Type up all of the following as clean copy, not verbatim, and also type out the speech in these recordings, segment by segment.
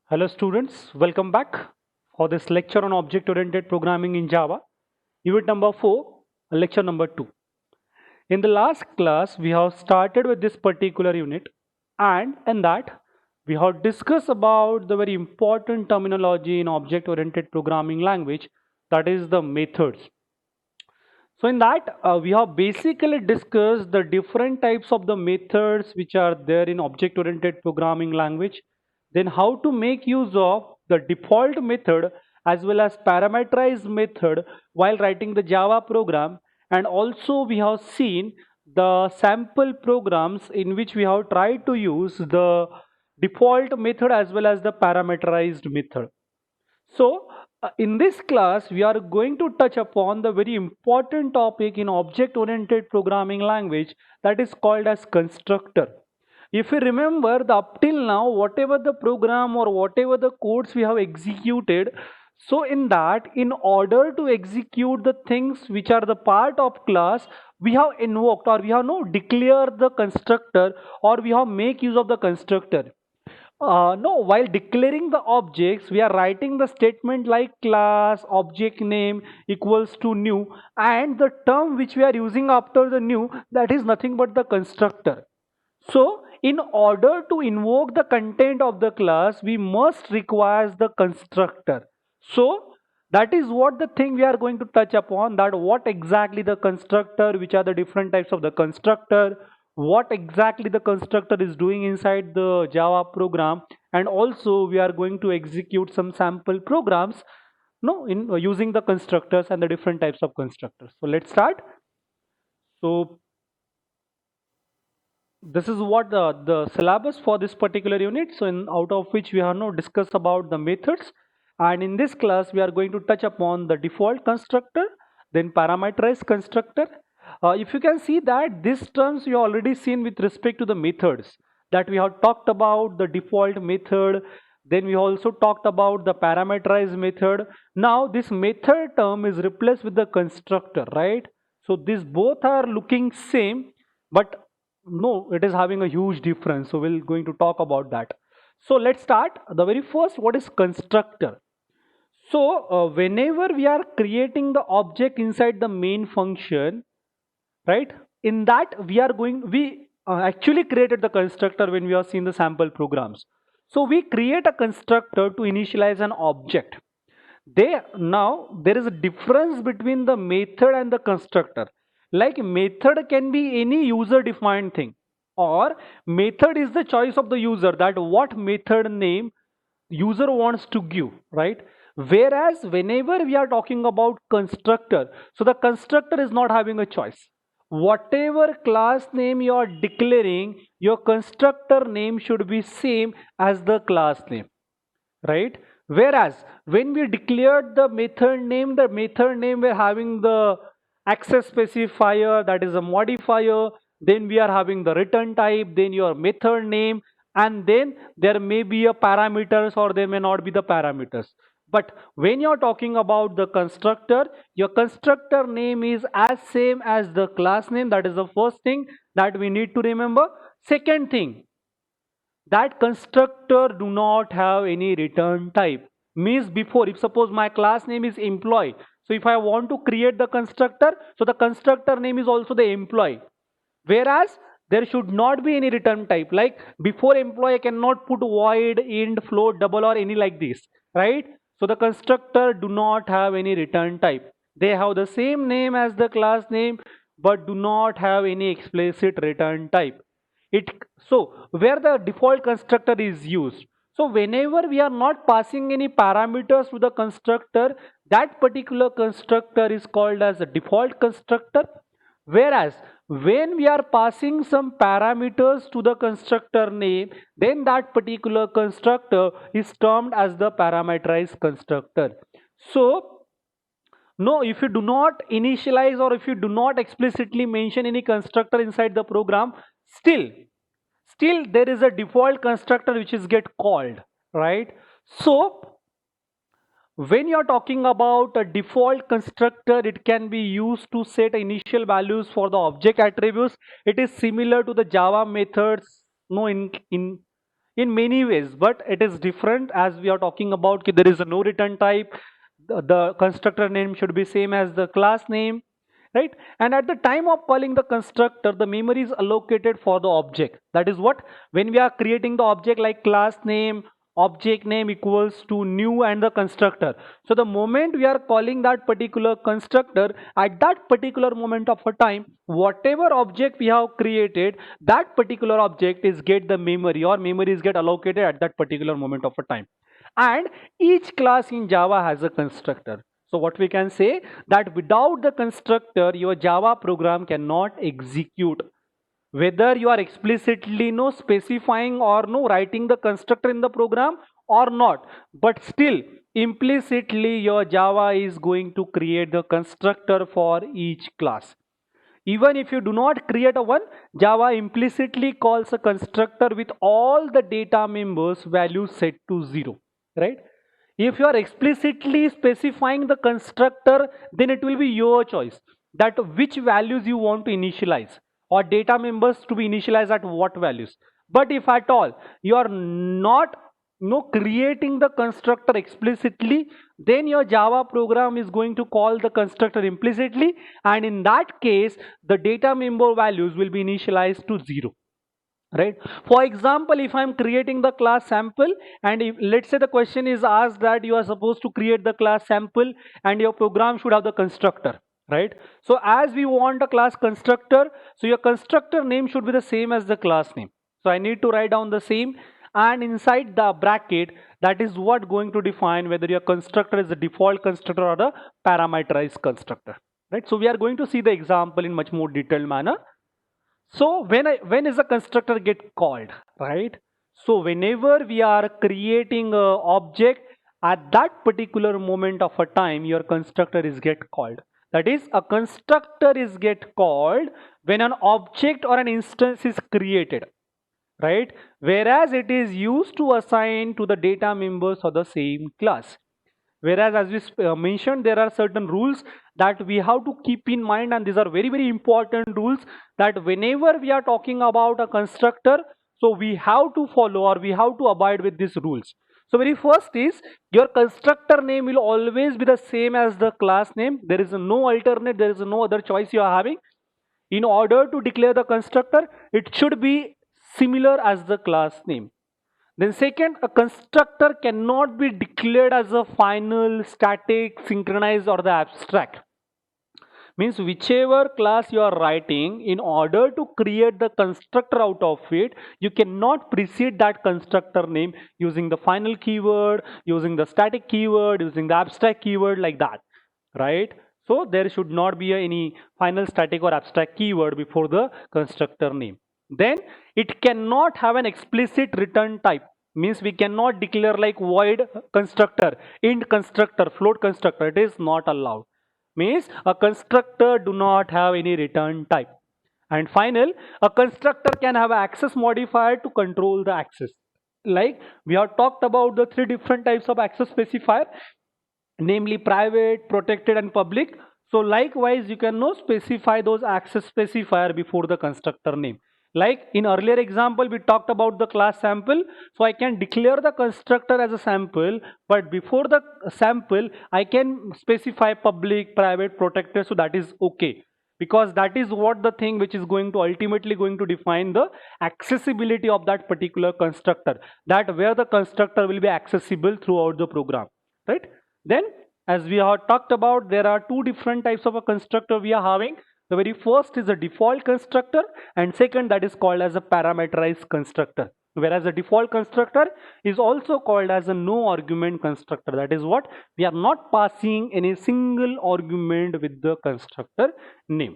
Hello students, welcome back for this lecture on object-oriented programming in Java, unit number 4, lecture number 2. In the last class, we have started with this particular unit, and in that, we have discussed about the very important terminology in object-oriented programming language, that is the methods. So in that, we have basically discussed the different types of the methods which are there in object-oriented programming language, then how to make use of the default method as well as parameterized method while writing the Java program, and also we have seen the sample programs in which we have tried to use the default method as well as the parameterized method. So, in this class, we are going to touch upon the very important topic in object-oriented programming language, that is called as constructor. If you remember, the up till now, whatever the program or whatever the codes we have executed, so in that, in order to execute the things which are the part of class, we have invoked or we have no declared the constructor, or we have make use of the constructor. No, while declaring the objects, we are writing the statement like class object name equals to new, and the term which we are using after the new, that is nothing but the constructor. So, in order to invoke the content of the class, we must require the constructor. So, that is what the thing we are going to touch upon, that what exactly the constructor, which are the different types of the constructor, what exactly the constructor is doing inside the Java program, and also we are going to execute some sample programs no in using the constructors and the different types of constructors. So let's start. So this is what the syllabus for this particular unit, so in out of which we have now discussed about the methods, and in this class we are going to touch upon the default constructor, then parameterized constructor. If you can see that these terms you already seen with respect to the methods, that we have talked about the default method, then we also talked about the parameterized method. Now this method term is replaced with the constructor, right? So these both are looking same, but no, it is having a huge difference, so we're going to talk about that. So let's start. The very first, what is constructor? So whenever we are creating the object inside the main function, right, in that we actually created the constructor when we have seen the sample programs. So we create a constructor to initialize an object. Now there is a difference between the method and the constructor. Like method can be any user defined thing, or method is the choice of the user, that what method name user wants to give, right? Whereas whenever we are talking about constructor, so the constructor is not having a choice. Whatever class name you are declaring, your constructor name should be same as the class name, right? Whereas when we declared the method name we're having the access specifier, that is a modifier, then we are having the return type, then your method name, and then there may be a parameters or there may not be the parameters. But when you're talking about the constructor, your constructor name is as same as the class name. That is the first thing that we need to remember. Second thing, that constructor do not have any return type. Means before, if suppose my class name is employee, so if I want to create the constructor, so the constructor name is also the employee. Whereas there should not be any return type, like before employee I cannot put void int float double or any like this, right? So the constructor do not have any return type. They have the same name as the class name, but do not have any explicit return type. It So where the default constructor is used, so whenever we are not passing any parameters to the constructor, that particular constructor is called as a default constructor. Whereas when we are passing some parameters to the constructor name, then that particular constructor is termed as the parameterized constructor. So no, if you do not initialize or if you do not explicitly mention any constructor inside the program, still there is a default constructor which is get called, right? So when you're talking about a default constructor, it can be used to set initial values for the object attributes. It is similar to the Java methods, no, in in many ways, but it is different as we are talking about ki there is a no return type. The constructor name should be same as the class name, right? And at the time of calling the constructor, the memory is allocated for the object. That is what, when we are creating the object like class name, object name equals to new and the constructor. So the moment we are calling that particular constructor, at that particular moment of a time, whatever object we have created, that particular object is get the memory, or memory is get allocated at that particular moment of a time. And each class in Java has a constructor. So what we can say, that without the constructor your Java program cannot execute, whether you are explicitly no specifying or no writing the constructor in the program or not, but still implicitly your Java is going to create the constructor for each class. Even if you do not create a one, Java implicitly calls a constructor with all the data members values set to 0, right? If you are explicitly specifying the constructor, then it will be your choice that which values you want to initialize, or data members to be initialized at what values. But if at all you are not creating the constructor explicitly, then your Java program is going to call the constructor implicitly, and in that case the data member values will be initialized to 0, right? For example, if I'm creating the class sample, and if let's say the question is asked that you are supposed to create the class sample and your program should have the constructor, right? So as we want a class constructor, so your constructor name should be the same as the class name. So I need to write down the same, and inside the bracket, that is what going to define whether your constructor is the default constructor or the parameterized constructor, right? So we are going to see the example in much more detailed manner. So when is a constructor get called, right? So whenever we are creating a object, at that particular moment of a time your constructor is get called. That is, a constructor is get called when an object or an instance is created, right? Whereas it is used to assign to the data members of the same class. Whereas as we mentioned, there are certain rules that we have to keep in mind, and these are very very important rules, that whenever we are talking about a constructor, so we have to follow or we have to abide with these rules. So very first is, your constructor name will always be the same as the class name. There is no alternate, there is no other choice you are having. In order to declare the constructor, it should be similar as the class name. Then second, a constructor cannot be declared as a final, static, synchronized or the abstract. Means whichever class you are writing, in order to create the constructor out of it, you cannot precede that constructor name using the final keyword, using the static keyword, using the abstract keyword, like that, right? So there should not be any final, static or abstract keyword before the constructor name. Then it cannot have an explicit return type. Means we cannot declare like void constructor, int constructor, float constructor. It is not allowed. Means a constructor do not have any return type. And final, a constructor can have access modifier to control the access. Like we have talked about the three different types of access specifier, namely private, protected and public. So likewise you can now specify those access specifier before the constructor name. Like in earlier example we talked about the class sample, so I can declare the constructor as a sample, but before the sample I can specify public, private, protected, so that is okay, because that is what the thing which is going to ultimately going to define the accessibility of that particular constructor, that where the constructor will be accessible throughout the program, right? Then as we have talked about, there are two different types of a constructor we are having. The very first is a default constructor, and second, that is called as a parameterized constructor. Whereas a default constructor is also called as a no argument constructor. That is what, we are not passing any single argument with the constructor name.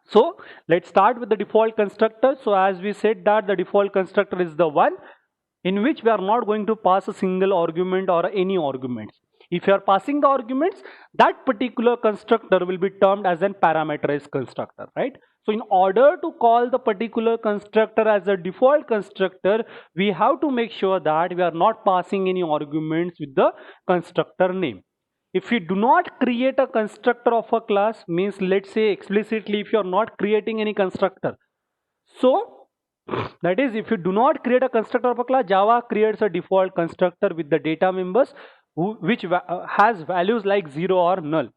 So let's start with the default constructor. So as we said that the default constructor is the one in which we are not going to pass a single argument or any arguments. If you are passing the arguments, that particular constructor will be termed as an parameterized constructor, right? So in order to call the particular constructor as a default constructor, we have to make sure that we are not passing any arguments with the constructor name. If we do not create a constructor of a class, means let's say explicitly if you are not creating any constructor, so That is, if you do not create a constructor of a class, Java creates a default constructor with the data members which has values like 0 or null,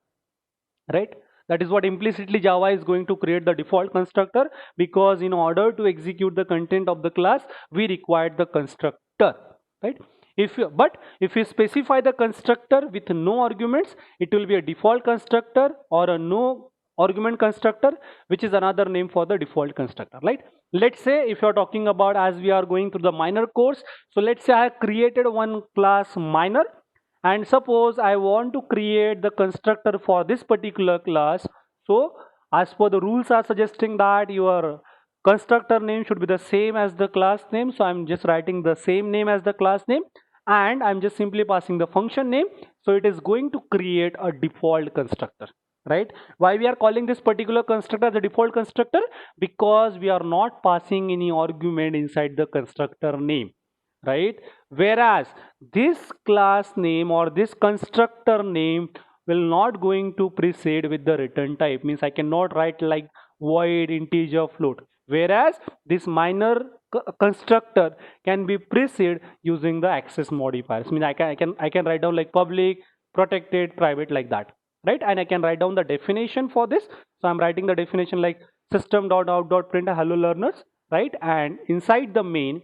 right? That is what implicitly Java is going to create the default constructor, because in order to execute the content of the class, we require the constructor, right? But if you specify the constructor with no arguments, it will be a default constructor or a no argument constructor, which is another name for the default constructor, right? Let's say if you're talking about, as we are going through the minor course, so let's say I have created one class minor, and suppose I want to create the constructor for this particular class. So as per the rules are suggesting that your constructor name should be the same as the class name, so I'm just writing the same name as the class name, and I'm just simply passing the function name. So it is going to create a default constructor, right? Why we are calling this particular constructor as a default constructor? Because we are not passing any argument inside the constructor name, right? Whereas this class name or this constructor name will not going to precede with the return type, means I cannot write like void, integer, float, whereas this minor constructor can be preceded using the access modifiers. I mean, I can write down like public, protected, private, like that, right? And I can write down the definition for this. So I'm writing the definition like system.out.print hello learners, right? And inside the main,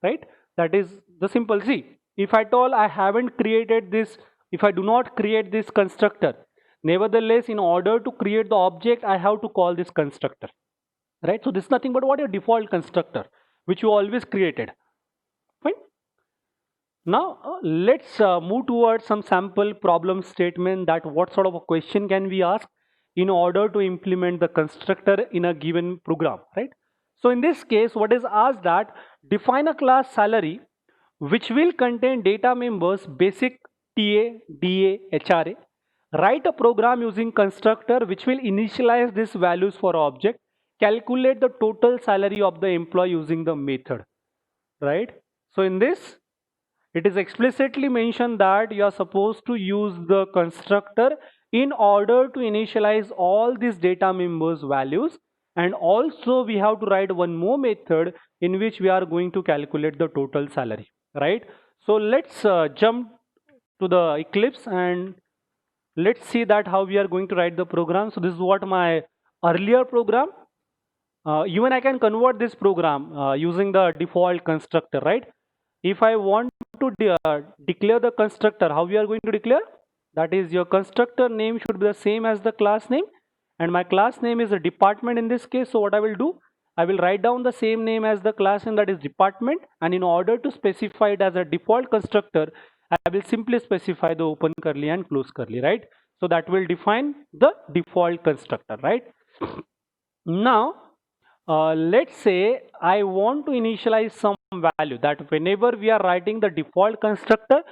right, that is the simple. See, if at all I haven't created this, if I do not create this constructor, nevertheless in order to create the object I have to call this constructor, right? So this is nothing but what your default constructor which you always created. Fine. Now let's move towards some sample problem statement, that what sort of a question can we ask in order to implement the constructor in a given program, right? So in this case, what is asked, that define a class salary which will contain data members basic, TA, DA, HRA. Write a program using constructor which will initialize these values for object. Calculate the total salary of the employee using the method, right? So in this, it is explicitly mentioned that you are supposed to use the constructor in order to initialize all these data members values, and also we have to write one more method in which we are going to calculate the total salary, right? So let's jump to the Eclipse and let's see that how we are going to write the program. So this is what my earlier program. Even I can convert this program using the default constructor, right? If I want to declare the constructor, how we are going to declare? That is, your constructor name should be the same as the class name, and my class name is a department in this case. So what I will do, I will write down the same name as the class name, that is department, and in order to specify it as a default constructor, I will simply specify the open curly and close curly, right? So that will define the default constructor, right? Now let's say I want to initialize some value, that whenever we are writing the default constructor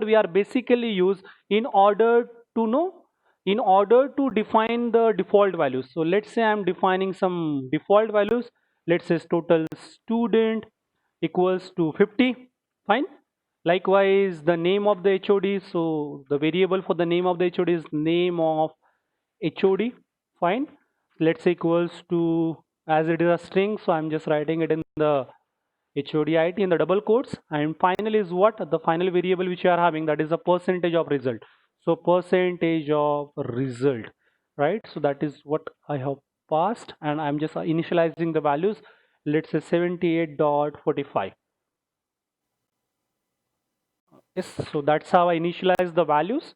we are basically use in order to know, in order to define the default values. So let's say I'm defining some default values. Let's say total student equals to 50. Fine. Likewise, the name of the HOD. So the variable for the name of the HOD is name of HOD. Fine. Let's say equals to, as it is a string, so I'm just writing it in the HODIT in the double quotes, and final is what, the final variable which you are having, that is a percentage of result. So percentage of result, right? So that is what I have passed, and I'm just initializing the values. Let's say 78.45. Yes, so that's how I initialize the values,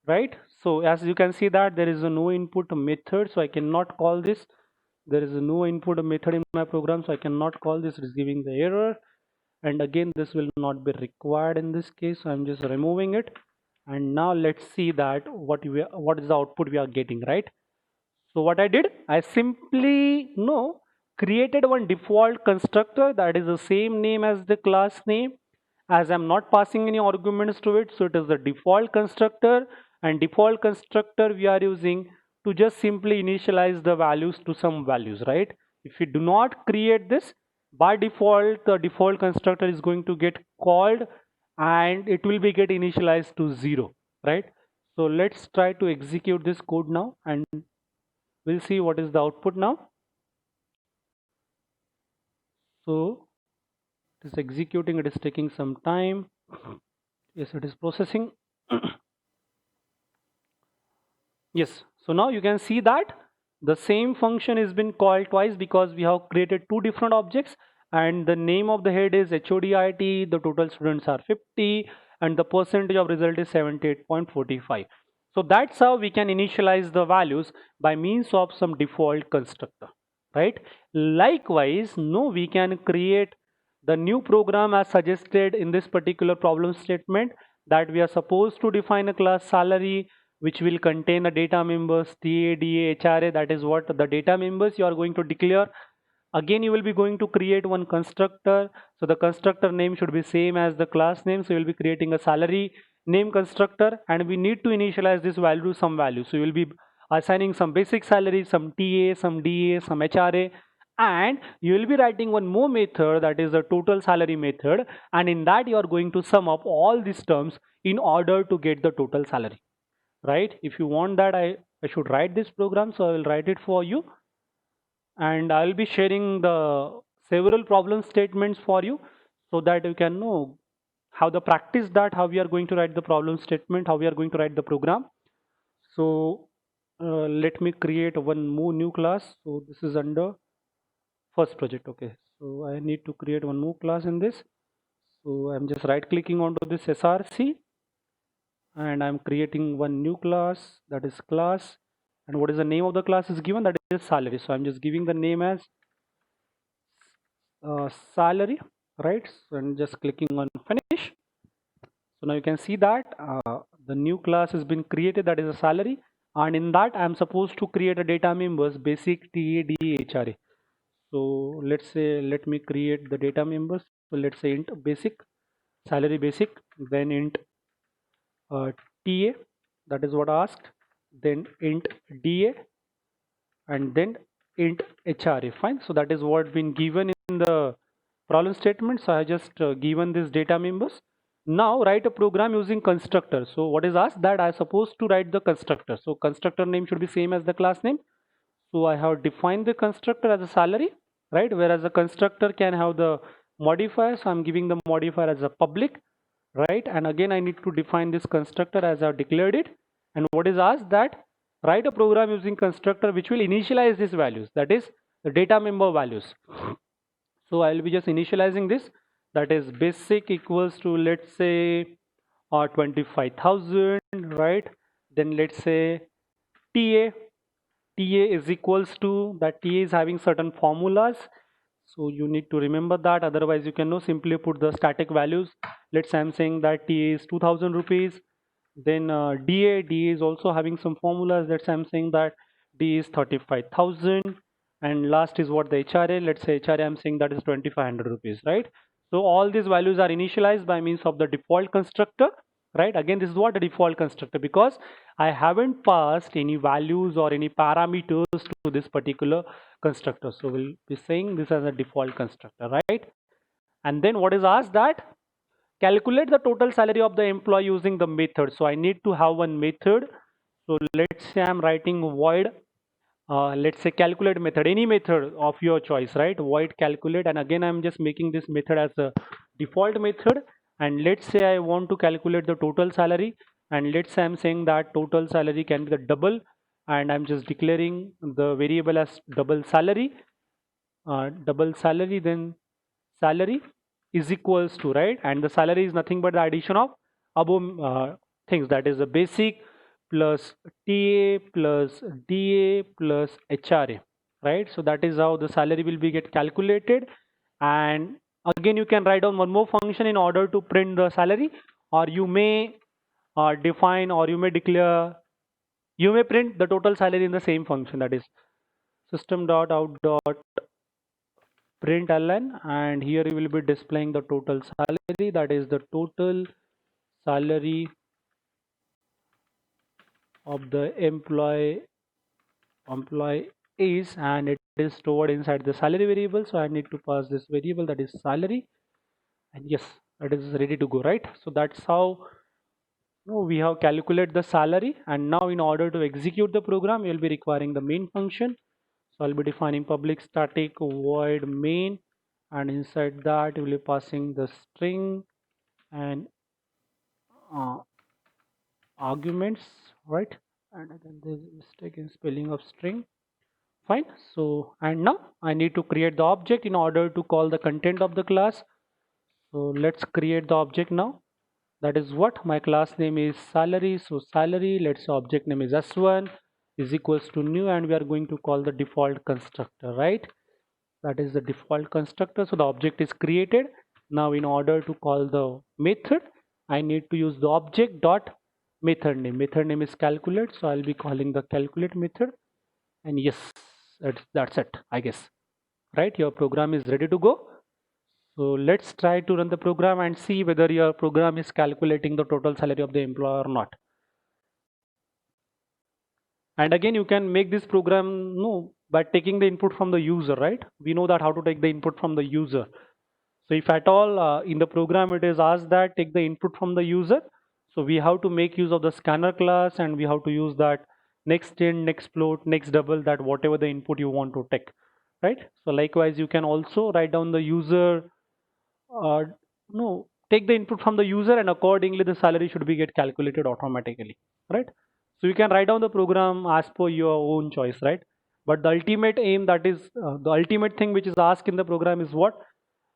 right? So as you can see that there is a no input method, so I cannot call this. There is a no input method in my program, so I cannot call this, it is giving the error. And again, this will not be required in this case, so I'm just removing it. And now let's see that what is the output we are getting, right? So what I did, I simply created one default constructor that is the same name as the class name, as I'm not passing any arguments to it. So it is the default constructor, and default constructor we are using to just simply initialize the values to some values, right? If you do not create this, by default the default constructor is going to get called and it will be get initialized to 0, right? So let's try to execute this code now and we'll see what is the output now. So it is executing, it is taking some time. Yes, it is processing. Yes, so now you can see that the same function has been called twice because we have created two different objects, and the name of the head is HODIT, the total students are 50, and the percentage of result is 78.45. So that's how we can initialize the values by means of some default constructor, right? Likewise, no, we can create the new program as suggested in this particular problem statement, that we are supposed to define a class salary which will contain the data members TA, DA, HRA. That is what the data members you are going to declare. Again, you will be going to create one constructor. So the constructor name should be same as the class name. So you will be creating a salary name constructor, and we need to initialize this value to some value. So you will be assigning some basic salary, some TA, some DA, some HRA, and you will be writing one more method, that is the total salary method, and in that you are going to sum up all these terms in order to get the total salary, right? If you want that, I should write this program, so I will write it for you, and I'll be sharing the several problem statements for you so that you can know how the practice that how we are going to write the problem statement, how we are going to write the program. So let me create one more new class. So this is under first project. Okay, so I need to create one more class in this. So I'm just right clicking onto this src, and I'm creating one new class, that is class, and what is the name of the class is given, that is salary. So I'm just giving the name as salary, right? So I'm just clicking on finish. So now you can see that the new class has been created, that is a salary, and in that I'm supposed to create a data members basic TA, DA, HRA. So let's say, let me create the data members. So let's say int basic salary basic, then int TA, that is what I asked, then int DA, and then int HRA. Fine. So that is what been given in the problem statement. So I just given this data members. Now write a program using constructor. So what is asked, that I supposed to write the constructor. So constructor name should be same as the class name. So I have defined the constructor as a salary, right? Whereas the constructor can have the modifier. So I'm giving the modifier as a public, right? And again, I need to define this constructor as I've declared it. And what is asked, that write a program using constructor which will initialize these values, that is the data member values. So I'll be just initializing this, that is basic equals to, let's say 25,000, right? Then let's say TA, TA is equals to, that TA is having certain formulas, so you need to remember that, otherwise you can no simply put the static values. Let's say I'm saying that TA is 2000 rupees. Then DA is also having some formulas. Let's say I'm saying that D is 35,000, and last is what the HRA, let's say HRA I'm saying that is 2500 rupees, right? So all these values are initialized by means of the default constructor, right? Again, this is what the default constructor, because I haven't passed any values or any parameters to this particular constructor, so we'll be saying this as a default constructor, right? And then what is asked, that calculate the total salary of the employee using the method. So I need to have one method. So let's say I'm writing void let's say calculate method, any method of your choice, right? Void calculate, and again I'm just making this method as a default method. And let's say I want to calculate the total salary, and let's say I'm saying that total salary can be the double, and I'm just declaring the variable as double salary, then salary is equals to, right? And the salary is nothing but the addition of above things, that is the basic plus TA plus DA plus HRA, right? So that is how the salary will be get calculated. And again, you can write down one more function in order to print the salary, or you may define, or you may declare, you may print the total salary in the same function, that is system.out.println, and here you will be displaying the total salary, that is the total salary of the employee is, and it is stored inside the salary variable. So I need to pass this variable, that is salary, and yes, that is ready to go, right? So that's how we have calculated the salary. And now in order to execute the program, you'll be requiring the main function. So I'll be defining public static void main, and inside that you will be passing the string and uh, arguments, right? And then there's a mistake in spelling of string. Fine. So, and now I need to create the object in order to call the content of the class. So let's create the object now. That is what my class name is salary. So salary, let's say object name is s1 is equals to new, and we are going to call the default constructor, right? That is the default constructor. So the object is created. Now in order to call the method, I need to use the object dot method name. Method name is calculate, so I'll be calling the calculate method. And yes, that's it, I guess. Right, your program is ready to go. So let's try to run the program and see whether your program is calculating the total salary of the employee or not. And again, you can make this program by taking the input from the user, right? We know that how to take the input from the user. So if at all in the program it is asked that take the input from the user, so we have to make use of the scanner class, and we have to use that next int, next float, next double, that whatever the input you want to take, right? So likewise, you can also write down the user, uh, no, take the input from the user, and accordingly the salary should be get calculated automatically, right? So you can write down the program as per your own choice, right? But the ultimate aim, that is the ultimate thing which is asked in the program is what?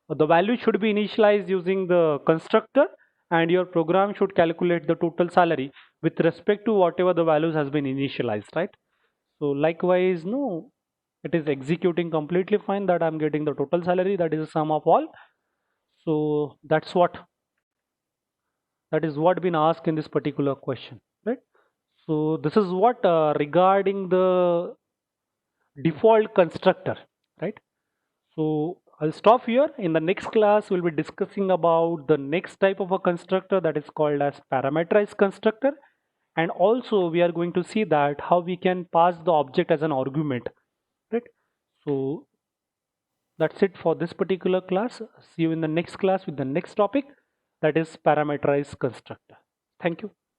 The value should be initialized using the constructor, and your program should calculate the total salary with respect to whatever the values has been initialized, right? So likewise, no, it is executing completely fine, that I'm getting the total salary, that is the sum of all. So that is what been asked in this particular question, right? So this is what regarding the default constructor, right? So I'll stop here. In the next class, we'll be discussing about the next type of a constructor, that is called as parameterized constructor. And also we are going to see that how we can pass the object as an argument, right? So that's it for this particular class. See you in the next class with the next topic, that is parameterized constructor. Thank you.